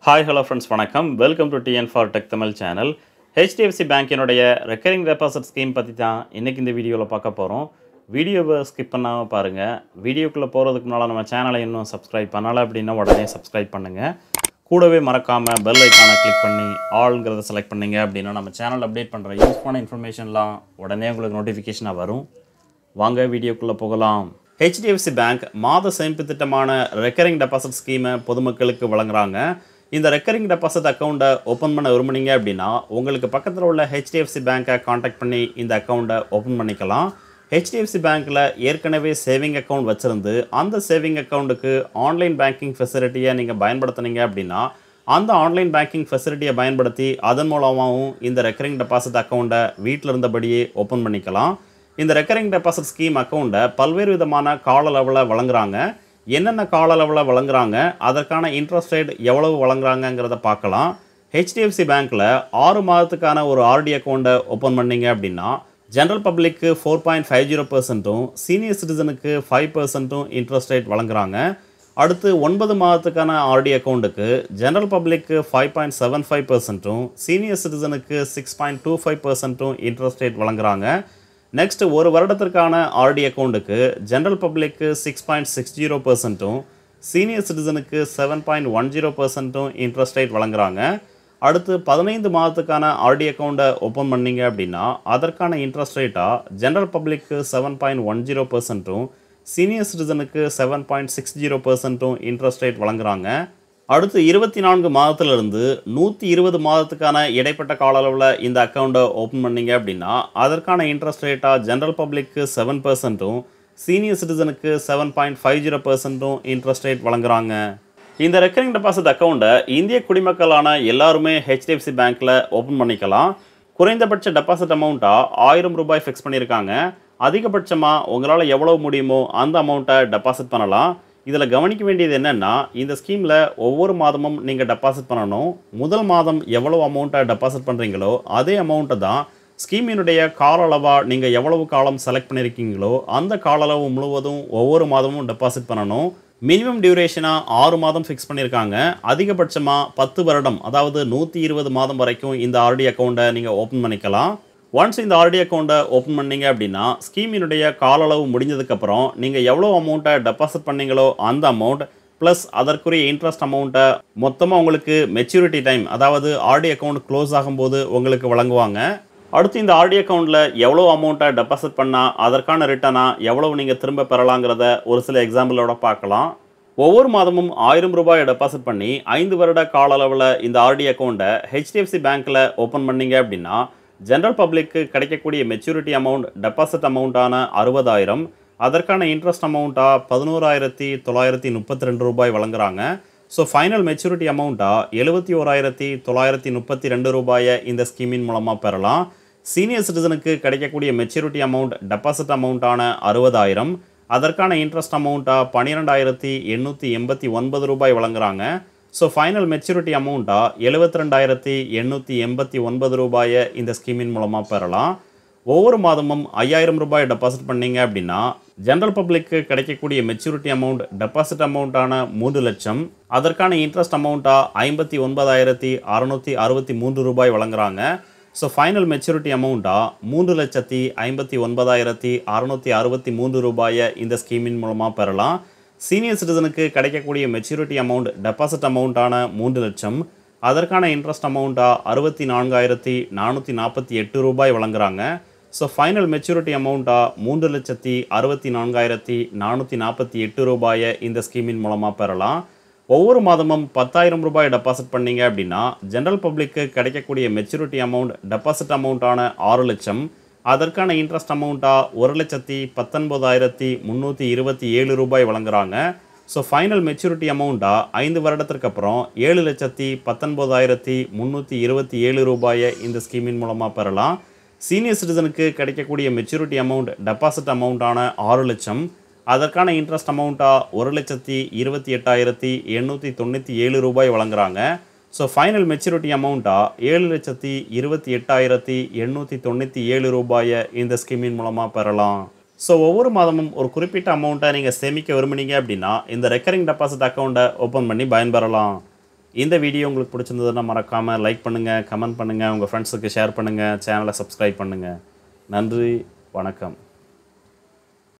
Hi, hello friends, வணக்கம். Welcome to TN for Tech Tamil channel. HDFC Bank இனுடைய recurring deposit scheme பத்தி தான் இன்னைக்கு இந்த வீடியோல பார்க்க போறோம். வீடியோவை ஸ்கிப் பண்ணாம பாருங்க. வீடியோக்குள்ள போறதுக்கு முன்னால நம்ம சேனலை இன்னும் subscribe பண்ணல அப்படினா உடனே subscribe பண்ணுங்க. கூடவே மறக்காம bell ஐகானை கிளிக் பண்ணி ஆல்ங்கறத செலக்ட் பண்ணீங்க அப்படினா நம்ம சேனல் அப்டேட் பண்ற யூஸ்ஃபுல்லான இன்ஃபர்மேஷன்லாம் உடனே உங்களுக்கு நோட்டிஃபிகேஷனா வரும். வாங்க வீடியோக்குள்ள போகலாம். HDFC Bank மாத சேமிப்பு திட்டமான recurring deposit scheme பொதுமக்களுக்கு வழங்குறாங்க. இந்த ரெக்கரிங் டெபாசிட் அக்கவுண்ட்டை ஓப்பன் பண்ண விரும்புனீங்க அப்படின்னா உங்களுக்கு பக்கத்தில் உள்ள HDFC பேங்கை காண்டாக்ட் பண்ணி இந்த அக்கவுண்ட்டை ஓப்பன் பண்ணிக்கலாம். HDFC பேங்க்கில் ஏற்கனவே சேவிங் அக்கவுண்ட் வச்சுருந்து அந்த சேவிங் அக்கவுண்ட்டுக்கு ஆன்லைன் பேங்கிங் ஃபெசிலிட்டியை நீங்கள் பயன்படுத்தினீங்க அப்படின்னா அந்த ஆன்லைன் பேங்கிங் ஃபெசிலிட்டியை பயன்படுத்தி அதன் மூலமாகவும் இந்த ரெக்கரிங் டெபாசிட் அக்கவுண்ட்டை வீட்டில் இருந்தபடியே ஓப்பன் பண்ணிக்கலாம். இந்த ரெக்கரிங் டெபாசிட் ஸ்கீம் அக்கவுண்ட்டை பல்வேறு விதமான கால அளவில் வழங்குறாங்க. என்னென்ன கால அளவில் வழங்குறாங்க, அதற்கான இன்ட்ரெஸ்ட் ரேட் எவ்வளவு வழங்குறாங்கங்கிறத பார்க்கலாம். HDFC பேங்க்கில் 6 மாதத்துக்கான ஒரு RD அக்கௌண்ட்டை ஓப்பன் பண்ணிங்க அப்படின்னா ஜென்ரல் பப்ளிக்கு 4.50%, சீனியர் சிட்டிசனுக்கு 5% இன்ட்ரெஸ்ட் ரேட் வழங்குறாங்க. அடுத்து 9 மாதத்துக்கான RD அக்கௌண்ட்டுக்கு ஜென்ரல் பப்ளிக்கு 5.75%, சீனியர் சிட்டிசனுக்கு 6.25% இன்ட்ரெஸ்ட் ரேட் வழங்குறாங்க. நெக்ஸ்ட் ஒரு வருடத்திற்கான RD அக்கவுண்ட்டுக்கு ஜென்ரல் பப்ளிக்கு 6.60%, சீனியர் சிட்டிசனுக்கு 7.10% இன்ட்ரெஸ்ட் ரேட் வழங்குறாங்க. அடுத்து 15 மாதத்துக்கான RD அக்கவுண்ட்டை ஓப்பன் பண்ணீங்க அப்படின்னா அதற்கான இன்ட்ரெஸ்ட் ரேட்டாக ஜென்ரல் பப்ளிக்கு 7.10%, சீனியர் சிட்டிசனுக்கு 7.60% இன்ட்ரெஸ்ட் ரேட் வழங்குறாங்க. அடுத்து 24 மாதத்திலிருந்து 120 மாதத்துக்கான இடைப்பட்ட கால அளவில் இந்த அக்கௌண்ட்டை ஓப்பன் பண்ணிங்க அப்படின்னா அதற்கான இன்ட்ரெஸ்ட் ரேட்டாக ஜென்ரல் பப்ளிக்கு 7%, சீனியர் சிட்டிசனுக்கு 7.50% இன்ட்ரெஸ்ட் ரேட் வழங்குறாங்க. இந்த ரெக்கரிங் டெபாசிட் அக்கௌண்ட்டை இந்திய குடிமக்களான எல்லாருமே HDFC பேங்க்கில் ஓப்பன் பண்ணிக்கலாம். குறைந்தபட்ச டெபாசிட் அமௌண்ட்டாக 1000 ரூபாய் ஃபிக்ஸ் பண்ணியிருக்காங்க. அதிகபட்சமாக உங்களால் எவ்வளவு முடியுமோ அந்த அமௌண்ட்டை டெபாசிட் பண்ணலாம். இதில் கவனிக்க வேண்டியது என்னென்னா இந்த ஸ்கீமில் ஒவ்வொரு மாதமும் நீங்கள் டெபாசிட் பண்ணணும். முதல் மாதம் எவ்வளோ அமௌண்ட்டை டெபாசிட் பண்ணுறீங்களோ அதே அமௌண்ட்டை தான் ஸ்கீமினுடைய கால அளவாக நீங்கள் எவ்வளவு காலம் செலக்ட் பண்ணியிருக்கீங்களோ அந்த கால அளவு முழுவதும் ஒவ்வொரு மாதமும் டெபாசிட் பண்ணணும். மினிமம் டியூரேஷனாக 6 மாதம் ஃபிக்ஸ் பண்ணியிருக்காங்க. அதிகபட்சமாக 10 வருடம், அதாவது 120 மாதம் வரைக்கும் இந்த RD அக்கௌண்ட்டை நீங்கள் ஓப்பன் பண்ணிக்கலாம். ஒன்ஸ் இந்த RD அக்கௌண்ட்டை ஓப்பன் பண்ணீங்க அப்படின்னா ஸ்கீமினுடைய கால அளவு முடிஞ்சதுக்கப்புறம் நீங்கள் எவ்வளோ அமௌண்ட்டை டெபாசிட் பண்ணீங்களோ அந்த அமௌண்ட் ப்ளஸ் அதற்குரிய இன்ட்ரெஸ்ட் அமௌண்ட்டை மொத்தமாக உங்களுக்கு மெச்சூரிட்டி டைம், அதாவது RD அக்கௌண்ட் க்ளோஸ் ஆகும்போது உங்களுக்கு வழங்குவாங்க. அடுத்து இந்த RD அக்கௌண்ட்டில் எவ்வளோ அமௌண்ட்டை டெபாசிட் பண்ணால் அதற்கான ரிட்டர்னாக எவ்வளவு நீங்கள் திரும்ப பெறலாங்கிறத ஒரு சில எக்ஸாம்பிளோட பார்க்கலாம். ஒவ்வொரு மாதமும் 1000 ரூபாயை டெபாசிட் பண்ணி 5 வருட கால அளவில் இந்த RD அக்கௌண்ட்டை HDFC பேங்க்கில் ஓப்பன் பண்ணீங்க அப்படின்னா ஜென்ரல் பப்ளிக்கு கிடைக்கக்கூடிய மெச்சூரிட்டி அமௌண்ட் டெபாசிட் அமௌண்ட்டான 60,000, அதற்கான இன்ட்ரெஸ்ட் அமௌண்ட்டாக 11,932 ரூபாய் வழங்குறாங்க. ஸோ ஃபைனல் மெச்சூரிட்டி அமௌண்ட்டாக 71,932 ரூபாயை இந்த ஸ்கீமின் மூலமாக பெறலாம். சீனியர் சிட்டிசனுக்கு கிடைக்கக்கூடிய மெச்சூரிட்டி அமௌண்ட் டெபாசிட் அமௌண்ட்டான 60,000, அதற்கான இன்ட்ரெஸ்ட் அமௌண்ட்டாக 12,889 ரூபாய் வழங்குறாங்க. ஸோ ஃபைனல் மெச்சூரிட்டி அமௌண்ட்டாக 72,889 ரூபாயை இந்த ஸ்கீமின் மூலமாக பெறலாம். ஒவ்வொரு மாதமும் 5000 ரூபாய் டெபாசிட் பண்ணீங்க அப்படின்னா ஜென்ரல் பப்ளிக்கு கிடைக்கக்கூடிய மெச்சூரிட்டி அமௌண்ட் டெபாசிட் அமௌண்ட்டான 3 லட்சம், அதற்கான இன்ட்ரெஸ்ட் அமௌண்ட்டாக 59,663 ரூபாய் வழங்குறாங்க. ஸோ ஃபைனல் மெச்சூரிட்டி அமௌண்ட்டாக 3,59,663 ரூபாயை இந்த ஸ்கீமின் மூலமாக பெறலாம். சீனியர் சிட்டிசனுக்கு கிடைக்கக்கூடிய மெச்சூரிட்டி அமௌண்ட் டெபாசிட் அமௌண்ட்டான 3 லட்சம், அதற்கான இன்ட்ரெஸ்ட் அமௌண்ட்டாக 64,448 ரூபாய் வழங்குறாங்க. ஸோ ஃபைனல் மெச்சூரிட்டி அமௌண்ட்டாக 3,64,448 ரூபாயை இந்த ஸ்கீமின் மூலமாக பெறலாம். ஒவ்வொரு மாதமும் 10,000 ரூபாய் டெபாசிட் பண்ணீங்க அப்படின்னா ஜென்ரல் பப்ளிக்கு கிடைக்கக்கூடிய மெச்சூரிட்டி அமௌண்ட் டெபாசிட் அமௌண்ட்டான 6 லட்சம், அதற்கான இன்ட்ரெஸ்ட் அமௌண்ட்டாக 1,19,327 ரூபாய் வழங்குறாங்க. ஸோ ஃபைனல் மெச்சூரிட்டி அமௌண்ட்டாக 5 வருடத்திற்கு அப்புறம் 7,19,327 ரூபாயை இந்த ஸ்கீமின் மூலமாக பெறலாம். சீனியர் சிட்டிசனுக்கு கிடைக்கக்கூடிய மெச்சூரிட்டி அமௌண்ட் டெபாசிட் அமௌண்ட்டான 6 லட்சம், அதற்கான இன்ட்ரெஸ்ட் அமௌண்ட்டாக 1,28,897 ரூபாய் வழங்குறாங்க. ஸோ ஃபைனல் மெச்சூரிட்டி அமௌண்ட்டாக 7,28,897 ரூபாயை இந்த ஸ்கீமின் மூலமாக பெறலாம். ஸோ ஒவ்வொரு மாதமும் ஒரு குறிப்பிட்ட அமௌண்ட்டை நீங்கள் சேமிக்க விரும்புனீங்க அப்படின்னா இந்த ரெக்கரிங் டெபாசிட் அக்கௌண்ட்டை ஓப்பன் பண்ணி பயன்பெறலாம். இந்த வீடியோ உங்களுக்கு பிடிச்சிருந்ததுன்னா மறக்காமல் லைக் பண்ணுங்கள், கமெண்ட் பண்ணுங்கள், உங்கள் ஃப்ரெண்ட்ஸுக்கு ஷேர் பண்ணுங்கள், சேனலை சப்ஸ்கிரைப் பண்ணுங்கள். நன்றி, வணக்கம்.